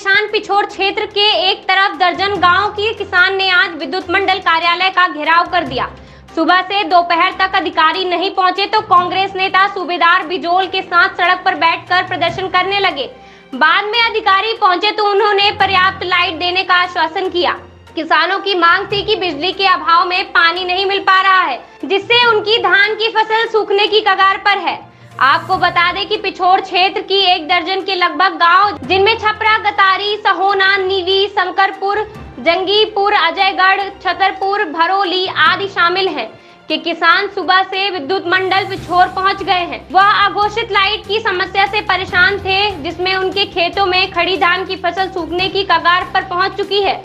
परेशान पिछोर क्षेत्र के एक तरफ दर्जन गांव की किसान ने आज विद्युत मंडल कार्यालय का घेराव कर दिया। सुबह से दोपहर तक अधिकारी नहीं पहुंचे तो कांग्रेस नेता सूबेदार बिजोल के साथ सड़क पर बैठकर प्रदर्शन करने लगे। बाद में अधिकारी पहुंचे तो उन्होंने पर्याप्त लाइट देने का आश्वासन किया। किसानों की मांग थी कि बिजली के अभाव में पानी नहीं मिल पा रहा है, जिससे उनकी धान की फसल सूखने की कगार पर है। आपको बता दें कि पिछोर क्षेत्र की एक दर्जन के लगभग गांव, जिनमें छपरा, गतारी, सहोना, नीवी, शंकरपुर, जंगीपुर, अजयगढ़, छतरपुर, भरोली आदि शामिल हैं, कि किसान सुबह से विद्युत मंडल पिछोर पहुंच गए हैं। वह अघोषित लाइट की समस्या से परेशान थे, जिसमें उनके खेतों में खड़ी धान की फसल सूखने की कगार पर पहुंच चुकी है।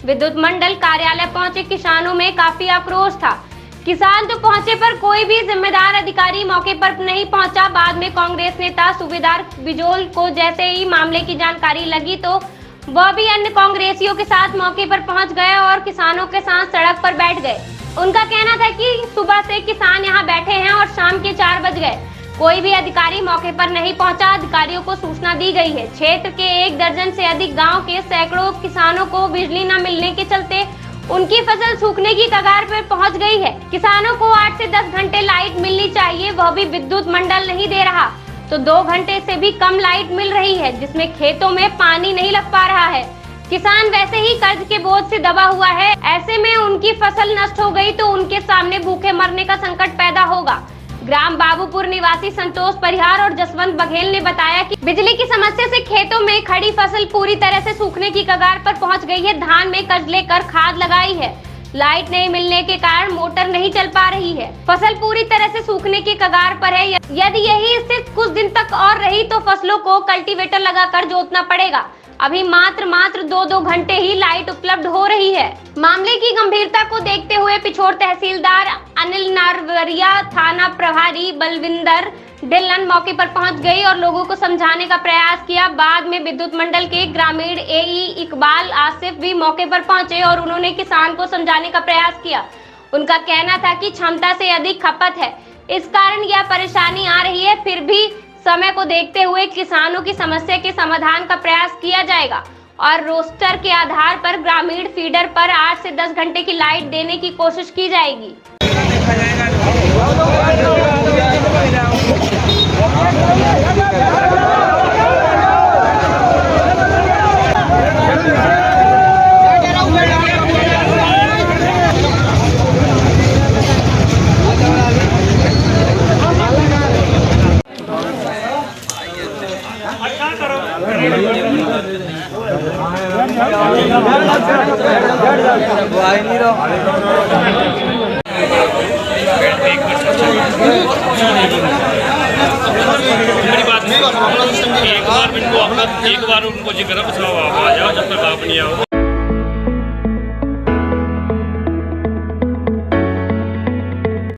विद्युत मंडल कार्यालय पहुंचे किसानों में काफी आक्रोश था। किसान तो पहुंचे पर कोई भी जिम्मेदार अधिकारी मौके पर नहीं पहुंचा। बाद में कांग्रेस नेता सूबेदार बिजोल को जैसे ही मामले की जानकारी लगी तो वह भी अन्य कांग्रेसियों के साथ मौके पर पहुंच गए और किसानों के साथ सड़क पर बैठ गए। उनका कहना था कि सुबह से किसान यहां बैठे हैं और शाम के 4 बज गए, कोई भी अधिकारी मौके पर नहीं पहुंचा। अधिकारियों को सूचना दी गई है। क्षेत्र के एक दर्जन से अधिक गाँव के सैकड़ों किसानों को बिजली न मिलने के चलते उनकी फसल सूखने की कगार पर पहुंच गई है। किसानों को 8 से 10 घंटे लाइट मिलनी चाहिए, वह भी विद्युत मंडल नहीं दे रहा तो 2 घंटे से भी कम लाइट मिल रही है, जिसमें खेतों में पानी नहीं लग पा रहा है। किसान वैसे ही कर्ज के बोझ से दबा हुआ है, ऐसे में उनकी फसल नष्ट हो गई तो उनके सामने भूखे मरने का संकट पैदा होगा। ग्राम बाबूपुर निवासी संतोष परिहार और जसवंत बघेल ने बताया कि बिजली की समस्या से खेतों में खड़ी फसल पूरी तरह से सूखने की कगार पर पहुंच गई है। धान में कर्ज लेकर खाद लगाई है, लाइट नहीं मिलने के कारण मोटर नहीं चल पा रही है, फसल पूरी तरह से सूखने की कगार पर है। यदि यही स्थिति कुछ दिन तक और रही तो फसलों को कल्टीवेटर लगाकर जोतना पड़ेगा। अभी मात्र 2-2 घंटे ही लाइट उपलब्ध हो रही है। मामले की गंभीरता को देखते हुए पिछोर तहसीलदार अनिल नारवरिया, थाना प्रभारी बलविंदर ढिल्लन मौके पर पहुंच गई और लोगों को समझाने का प्रयास किया। बाद में विद्युत मंडल के ग्रामीण एई इकबाल आसिफ भी मौके पर पहुंचे और उन्होंने किसान को समझाने का प्रयास किया। उनका कहना था कि क्षमता से अधिक खपत है, इस कारण यह परेशानी आ रही है। फिर भी समय को देखते हुए किसानों की समस्या के समाधान का प्रयास किया जाएगा और रोस्टर के आधार पर ग्रामीण फीडर पर 8 से 10 घंटे की लाइट देने की कोशिश की जाएगी। एक बार उनको जिक्र आ जाओ जब तक आप नहीं आओ।